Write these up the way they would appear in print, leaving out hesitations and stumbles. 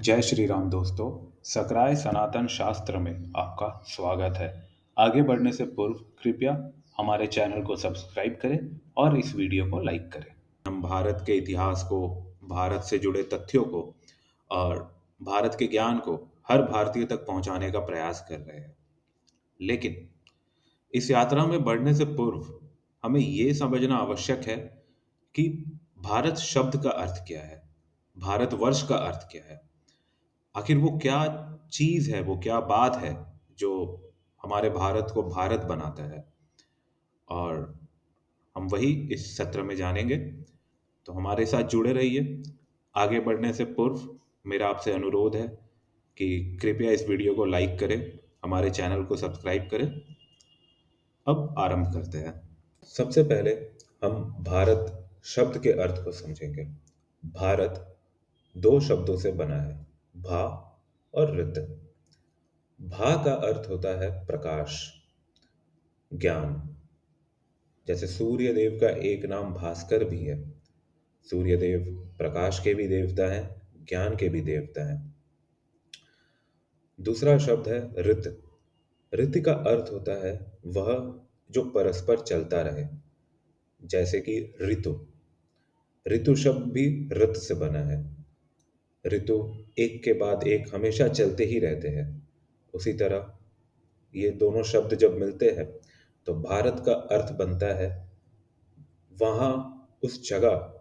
जय श्री राम दोस्तों। सकराय सनातन शास्त्र में आपका स्वागत है। आगे बढ़ने से पूर्व कृपया हमारे चैनल को सब्सक्राइब करें और इस वीडियो को लाइक करें। हम भारत के इतिहास को, भारत से जुड़े तथ्यों को और भारत के ज्ञान को हर भारतीय तक पहुंचाने का प्रयास कर रहे हैं। लेकिन इस यात्रा में बढ़ने से पूर्व हमें ये समझना आवश्यक है कि भारत शब्द का अर्थ क्या है, भारतवर्ष का अर्थ क्या है। आखिर वो क्या चीज़ है, वो क्या बात है जो हमारे भारत को भारत बनाता है। और हम वही इस सत्र में जानेंगे। तो हमारे साथ जुड़े रहिए। आगे बढ़ने से पूर्व मेरा आपसे अनुरोध है कि कृपया इस वीडियो को लाइक करें, हमारे चैनल को सब्सक्राइब करें। अब आरंभ करते हैं। सबसे पहले हम भारत शब्द के अर्थ को समझेंगे। भारत दो शब्दों से बना है, भा और रित। भा का अर्थ होता है प्रकाश, ज्ञान। जैसे सूर्य देव का एक नाम भास्कर भी है। सूर्य देव प्रकाश के भी देवता हैं, ज्ञान के भी देवता हैं। दूसरा शब्द है ऋत। ऋत का अर्थ होता है वह जो परस्पर चलता रहे। जैसे कि ऋतु, ऋतु शब्द भी ऋत से बना है। ऋतु एक के बाद एक हमेशा चलते ही रहते हैं। उसी तरह ये दोनों शब्द जब मिलते हैं तो भारत का अर्थ बनता है वहाँ, उस जगह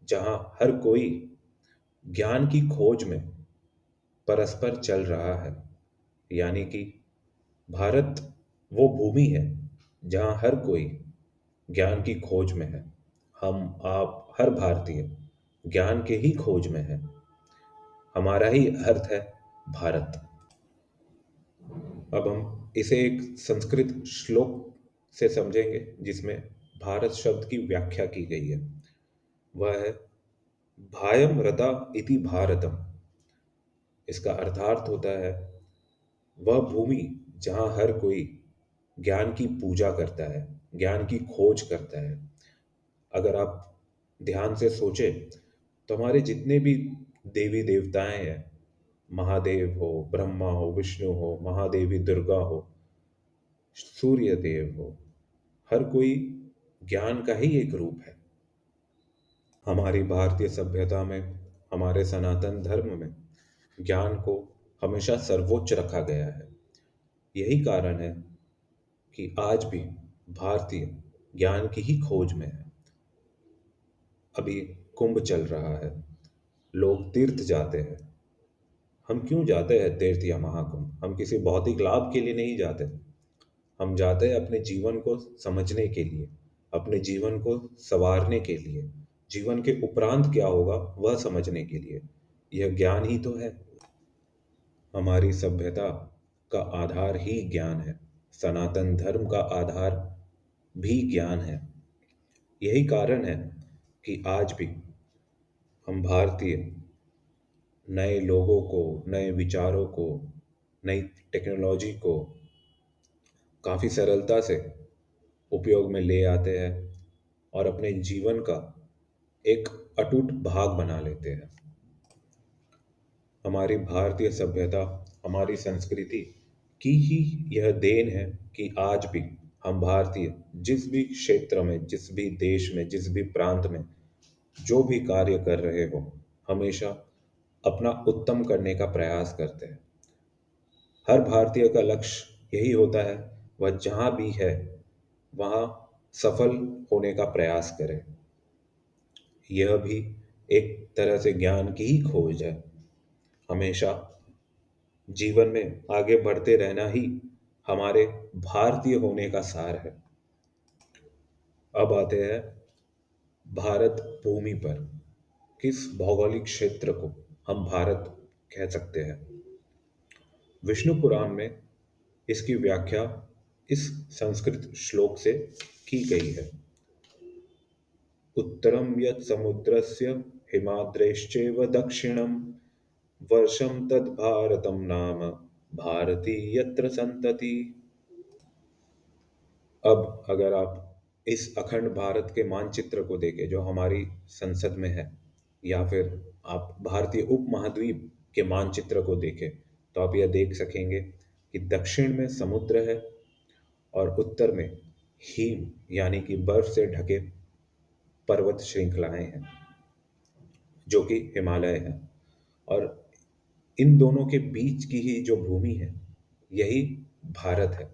जहाँ हर कोई ज्ञान की खोज में परस्पर चल रहा है। यानी कि भारत वो भूमि है जहाँ हर कोई ज्ञान की खोज में है। हम आप हर भारतीय ज्ञान के ही खोज में है। हमारा ही अर्थ है भारत। अब हम इसे एक संस्कृत श्लोक से समझेंगे जिसमें भारत शब्द की व्याख्या की गई है। वह है भायम रता इति भारतम। इसका अर्थार्थ होता है वह भूमि जहाँ हर कोई ज्ञान की पूजा करता है, ज्ञान की खोज करता है। अगर आप ध्यान से सोचें तो हमारे जितने भी देवी देवताएं हैं, महादेव हो, ब्रह्मा हो, विष्णु हो, महादेवी दुर्गा हो, सूर्य देव हो, हर कोई ज्ञान का ही एक रूप है। हमारी भारतीय सभ्यता में, हमारे सनातन धर्म में ज्ञान को हमेशा सर्वोच्च रखा गया है। यही कारण है कि आज भी भारतीय ज्ञान की ही खोज में है। अभी कुंभ चल रहा है, लोग तीर्थ जाते हैं। हम क्यों जाते हैं तीर्थ या महाकुंभ? हम किसी भौतिक लाभ के लिए नहीं जाते। हम जाते हैं अपने जीवन को समझने के लिए, अपने जीवन को संवारने के लिए, जीवन के उपरांत क्या होगा वह समझने के लिए। यह ज्ञान ही तो है। हमारी सभ्यता का आधार ही ज्ञान है। सनातन धर्म का आधार भी ज्ञान है। यही कारण है कि आज भी हम भारतीय नए लोगों को, नए विचारों को, नई टेक्नोलॉजी को काफ़ी सरलता से उपयोग में ले आते हैं और अपने जीवन का एक अटूट भाग बना लेते हैं। हमारी भारतीय सभ्यता, हमारी संस्कृति की ही यह देन है कि आज भी हम भारतीय जिस भी क्षेत्र में, जिस भी देश में, जिस भी प्रांत में जो भी कार्य कर रहे हो, हमेशा अपना उत्तम करने का प्रयास करते हैं। हर भारतीय का लक्ष्य यही होता है, वह जहाँ भी है वहाँ सफल होने का प्रयास करे। यह भी एक तरह से ज्ञान की ही खोज है। हमेशा जीवन में आगे बढ़ते रहना ही हमारे भारतीय होने का सार है। अब आते हैं भारत भूमि पर। किस भौगोलिक क्षेत्र को हम भारत कह सकते हैं? विष्णु पुराण में इसकी व्याख्या इस संस्कृत श्लोक से की गई है। उत्तरम यत् समुद्रस्य हिमाद्रेश्चैव दक्षिणम वर्षम तद् भारतम नाम भारती यत्र संतति। अब अगर आप इस अखंड भारत के मानचित्र को देखें जो हमारी संसद में है, या फिर आप भारतीय उपमहाद्वीप के मानचित्र को देखें तो आप यह देख सकेंगे कि दक्षिण में समुद्र है और उत्तर में हिम यानी कि बर्फ से ढके पर्वत श्रृंखलाएं हैं जो कि हिमालय है। और इन दोनों के बीच की ही जो भूमि है यही भारत है।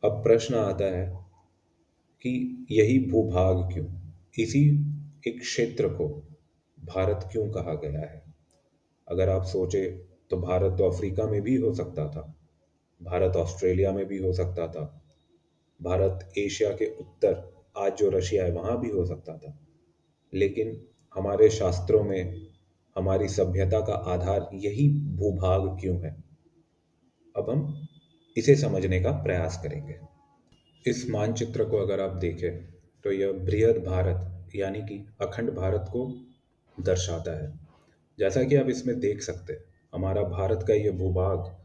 अब प्रश्न आता है कि यही भूभाग क्यों, इसी एक क्षेत्र को भारत क्यों कहा गया है। अगर आप सोचे तो भारत तो अफ्रीका में भी हो सकता था, भारत ऑस्ट्रेलिया में भी हो सकता था, भारत एशिया के उत्तर, आज जो रशिया है वहाँ भी हो सकता था। लेकिन हमारे शास्त्रों में हमारी सभ्यता का आधार यही भूभाग क्यों है। अब हम इसे समझने का प्रयास करेंगे। इस मानचित्र को अगर आप देखें तो यह बृहद भारत यानी कि अखंड भारत को दर्शाता है। जैसा कि आप इसमें देख सकते हैं, हमारा भारत का यह भूभाग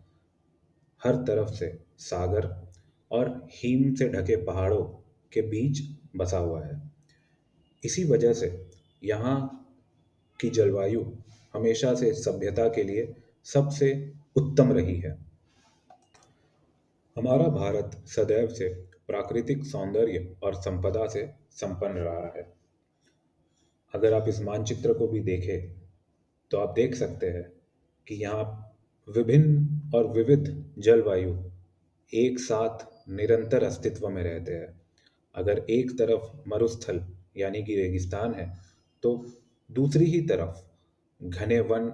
हर तरफ से सागर और हिम से ढके पहाड़ों के बीच बसा हुआ है। इसी वजह से यहाँ की जलवायु हमेशा से सभ्यता के लिए सबसे उत्तम रही है। हमारा भारत सदैव से प्राकृतिक सौंदर्य और संपदा से संपन्न रहा है। अगर आप इस मानचित्र को भी देखें तो आप देख सकते हैं कि यहाँ विभिन्न और विविध जलवायु एक साथ निरंतर अस्तित्व में रहते हैं। अगर एक तरफ मरुस्थल यानी कि रेगिस्तान है तो दूसरी ही तरफ घने वन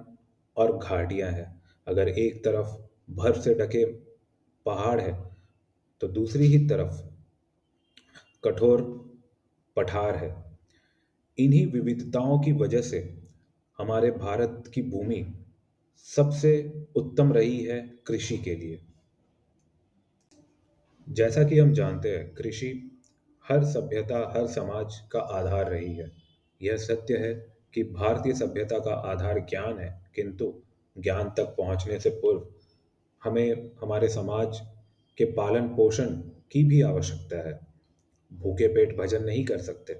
और घाटियां हैं। अगर एक तरफ बर्फ से ढके पहाड़ है तो दूसरी ही तरफ कठोर पठार है। इन्हीं विविधताओं की वजह से हमारे भारत की भूमि सबसे उत्तम रही है कृषि के लिए। जैसा कि हम जानते हैं, कृषि हर सभ्यता, हर समाज का आधार रही है। यह सत्य है कि भारतीय सभ्यता का आधार ज्ञान है, किंतु ज्ञान तक पहुंचने से पूर्व हमें हमारे समाज के पालन पोषण की भी आवश्यकता है। भूखे पेट भजन नहीं कर सकते,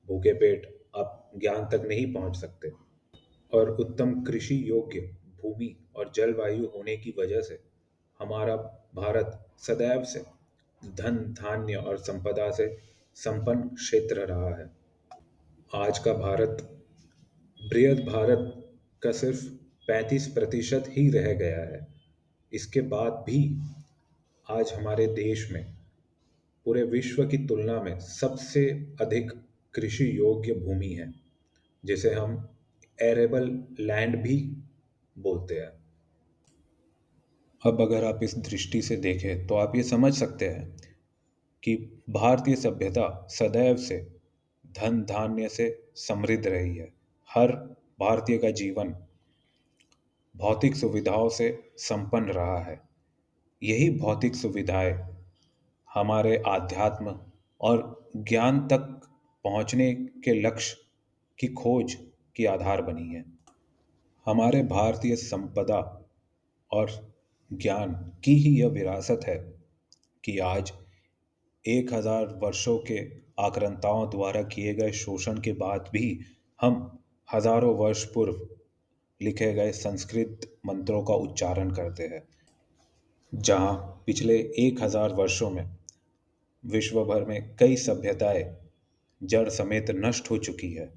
भूखे पेट आप ज्ञान तक नहीं पहुंच सकते। और उत्तम कृषि योग्य भूमि और जलवायु होने की वजह से हमारा भारत सदैव से धन धान्य और संपदा से संपन्न क्षेत्र रहा है। आज का भारत, बृहद भारत का सिर्फ 35% ही रह गया है। इसके बाद भी आज हमारे देश में पूरे विश्व की तुलना में सबसे अधिक कृषि योग्य भूमि है, जिसे हम एरेबल लैंड भी बोलते हैं। अब अगर आप इस दृष्टि से देखें तो आप ये समझ सकते हैं कि भारतीय सभ्यता सदैव से धन धान्य से समृद्ध रही है। हर भारतीय का जीवन भौतिक सुविधाओं से संपन्न रहा है। यही भौतिक सुविधाएं हमारे आध्यात्म और ज्ञान तक पहुंचने के लक्ष्य की खोज की आधार बनी है। हमारे भारतीय संपदा और ज्ञान की ही यह विरासत है कि आज 1000 वर्षों के आक्रांताओं द्वारा किए गए शोषण के बाद भी हम हजारों वर्ष पूर्व लिखे गए संस्कृत मंत्रों का उच्चारण करते हैं। जहाँ पिछले 1000 वर्षों में विश्व भर में कई सभ्यताएं जड़ समेत नष्ट हो चुकी है,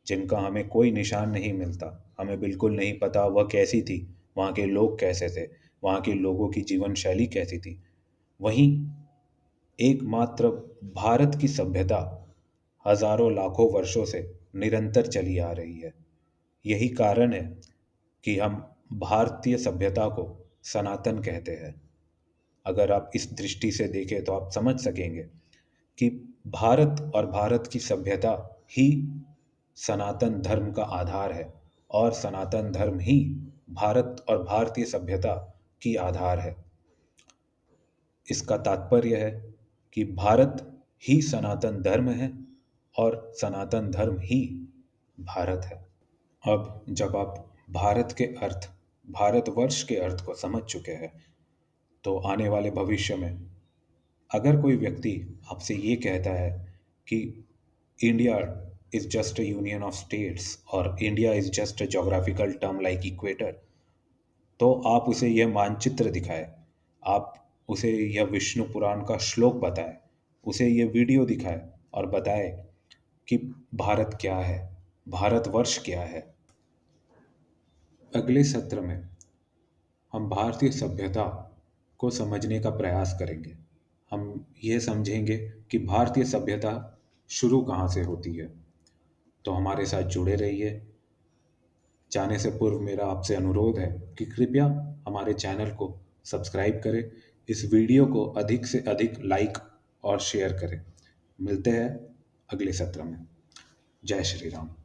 जिनका हमें कोई निशान नहीं मिलता। हमें बिल्कुल नहीं पता वह कैसी थी, वहाँ के लोग कैसे थे, वहाँ के लोगों की जीवन शैली कैसी थी। वहीं एकमात्र भारत की सभ्यता हजारों लाखों वर्षों से निरंतर चली आ रही है। यही कारण है कि हम भारतीय सभ्यता को सनातन कहते हैं। अगर आप इस दृष्टि से देखें तो आप समझ सकेंगे कि भारत और भारत की सभ्यता ही सनातन धर्म का आधार है और सनातन धर्म ही भारत और भारतीय सभ्यता की आधार है। इसका तात्पर्य है कि भारत ही सनातन धर्म है और सनातन धर्म ही भारत है। अब जब आप भारत के अर्थ, भारतवर्ष के अर्थ को समझ चुके हैं, तो आने वाले भविष्य में अगर कोई व्यक्ति आपसे ये कहता है कि India is just a union of states or India is just a geographical term like equator, तो आप उसे यह मानचित्र दिखाएं, आप उसे यह विष्णु पुराण का श्लोक बताएं, उसे यह वीडियो दिखाएं और बताएं कि भारत क्या है, भारतवर्ष क्या है। अगले सत्र में हम भारतीय सभ्यता को समझने का प्रयास करेंगे। हम यह समझेंगे कि भारतीय सभ्यता शुरू कहाँ से होती है। तो हमारे साथ जुड़े रहिए। जाने से पूर्व मेरा आपसे अनुरोध है कि कृपया हमारे चैनल को सब्सक्राइब करें, इस वीडियो को अधिक से अधिक लाइक और शेयर करें। मिलते हैं अगले सत्र में। जय श्री राम।